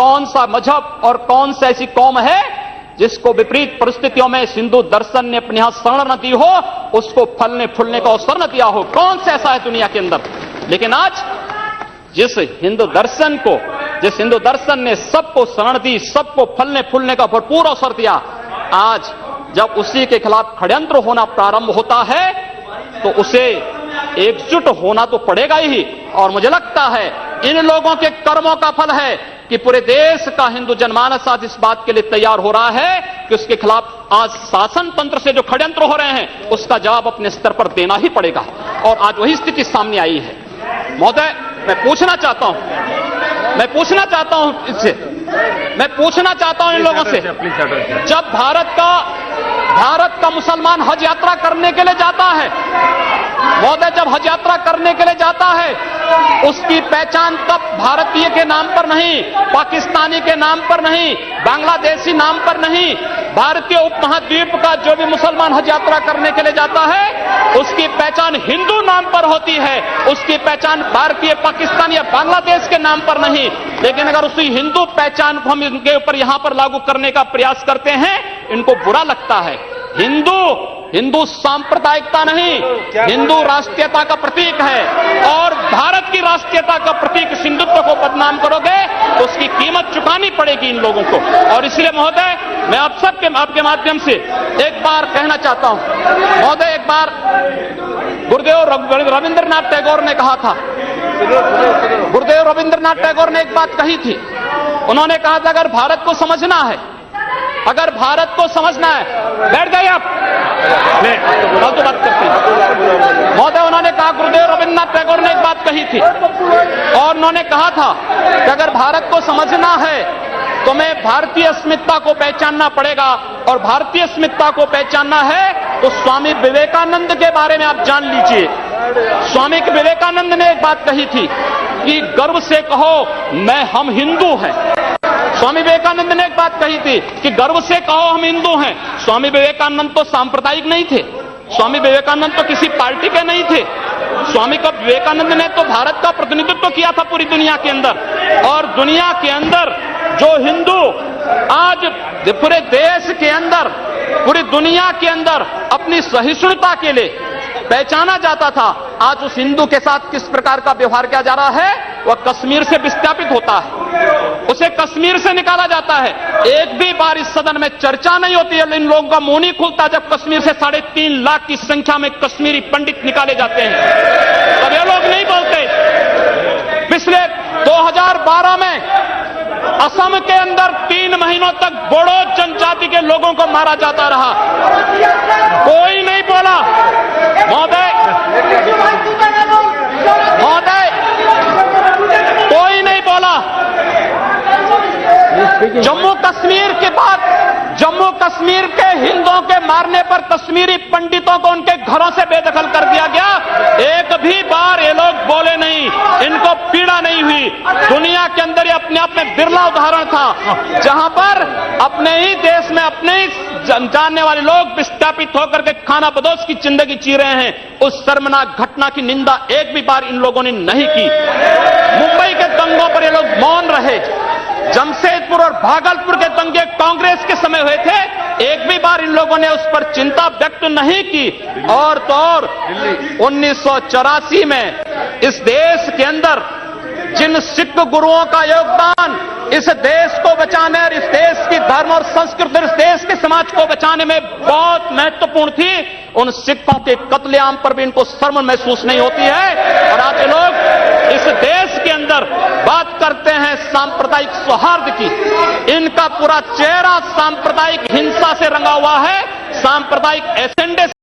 कौन सा मजहब और कौन सी ऐसी कौम है जिसको विपरीत परिस्थितियों में हिंदू दर्शन ने अपने यहां शरण न दी हो, उसको फलने फूलने का अवसर न दिया हो। कौन सा ऐसा है दुनिया के अंदर? लेकिन आज जिस हिंदू दर्शन ने सबको शरण दी, सबको फलने फूलने का भरपूर अवसर दिया, आज जब उसी के खिलाफ षड्यंत्र होना प्रारंभ होता है तो उसे एकजुट होना तो पड़ेगा ही। और मुझे लगता है इन लोगों के कर्मों का फल है कि पूरे देश का हिंदू जनमानस आज इस बात के लिए तैयार हो रहा है कि उसके खिलाफ आज शासन तंत्र से जो षड्यंत्र हो रहे हैं उसका जवाब अपने स्तर पर देना ही पड़ेगा। और आज वही स्थिति सामने आई है। महोदय, मैं पूछना चाहता हूं इन लोगों से, जब भारत का मुसलमान हज यात्रा करने के लिए जाता है, महोदय, जब हज यात्रा करने के लिए जाता है, उसकी पहचान तब भारतीय के नाम पर नहीं, पाकिस्तानी के नाम पर नहीं, बांग्लादेशी नाम पर नहीं, भारतीय उपमहाद्वीप का जो भी मुसलमान हज यात्रा करने के लिए जाता है उसकी पहचान हिंदू नाम पर होती है, उसकी पहचान भारतीय, पाकिस्तान या बांग्लादेश के नाम पर नहीं। लेकिन अगर उसी हिंदू पहचान को हम इनके ऊपर यहां पर लागू करने का प्रयास करते हैं, इनको बुरा लगता है। हिंदू सांप्रदायिकता नहीं, हिंदू राष्ट्रीयता का प्रतीक है। और भारत की राष्ट्रीयता का प्रतीक हिंदुत्व को बदनाम करोगे तो उसकी कीमत चुकानी पड़ेगी इन लोगों को। और इसलिए महोदय, मैं आप सबके आपके माध्यम से एक बार कहना चाहता हूं, महोदय, एक बार गुरुदेव रविंद्रनाथ टैगोर ने कहा था, गुरुदेव रविंद्रनाथ टैगोर ने एक बात कही थी। उन्होंने कहा था अगर भारत को समझना है, बैठ जाइए आप, फालतू बात करते हैं। महोदय, उन्होंने कहा, गुरुदेव रविंद्रनाथ टैगोर ने एक बात कही थी और उन्होंने कहा था कि अगर भारत को समझना है तो मैं भारतीय अस्मिता को पहचानना पड़ेगा। और भारतीय अस्मिता को पहचानना है तो स्वामी विवेकानंद के बारे में आप जान लीजिए। स्वामी विवेकानंद ने एक बात कही थी कि गर्व से कहो हम हिंदू हैं। स्वामी विवेकानंद ने एक बात कही थी कि गर्व से कहो हम हिंदू हैं। स्वामी विवेकानंद तो सांप्रदायिक नहीं थे, स्वामी विवेकानंद तो किसी पार्टी के नहीं थे। स्वामी विवेकानंद ने तो भारत का प्रतिनिधित्व किया था पूरी दुनिया के अंदर। और दुनिया के अंदर जो हिंदू आज पूरे देश के अंदर, पूरी दुनिया के अंदर अपनी सहिष्णुता के लिए पहचाना जाता था, आज उस हिंदू के साथ किस प्रकार का व्यवहार किया जा रहा है, वह कश्मीर से विस्थापित होता है, उसे कश्मीर से निकाला जाता है। एक भी बार इस सदन में चर्चा नहीं होती है, इन लोगों का मुंह नहीं खुलता जब कश्मीर से 3.5 लाख की संख्या में कश्मीरी पंडित निकाले जाते हैं, तब ये लोग नहीं बोलते। पिछले 2012 में असम के अंदर 3 महीनों तक बोडो जनजाति के लोगों को मारा जाता रहा, कोई नहीं बोला। महोदय, कोई नहीं बोला। जम्मू कश्मीर के बाद जम्मू कश्मीर के हिंदुओं के मारने पर कश्मीरी पंडितों को उनके घरों से बेदखल कर दिया गया, एक भी बार ये लोग बोले नहीं, इनको पीड़ा नहीं हुई। दुनिया के अंदर ये अपने आप में बिरला उदाहरण था जहां पर अपने ही देश में अपने ही जानने वाले लोग विस्थापित होकर के खाना बदोश की जिंदगी जी रहे हैं। उस शर्मनाक घटना की निंदा एक भी बार इन लोगों ने नहीं की। मुंबई के दंगों पर ये लोग मौन रहे। जमशेदपुर और भागलपुर के दंगे कांग्रेस के समय हुए थे, एक भी बार इन लोगों ने उस पर चिंता व्यक्त नहीं की। और तो और 1984 में इस देश के अंदर जिन सिख गुरुओं का योगदान इस देश को बचाने और इस देश की धर्म और संस्कृति और इस देश के समाज को बचाने में बहुत महत्वपूर्ण थी, उन सिखों के कत्लेआम पर भी इनको शर्म महसूस नहीं होती है। और आज लोग इस देश के अंदर बात करते हैं सांप्रदायिक सौहार्द की, इनका पूरा चेहरा सांप्रदायिक हिंसा से रंगा हुआ है, सांप्रदायिक एजेंडे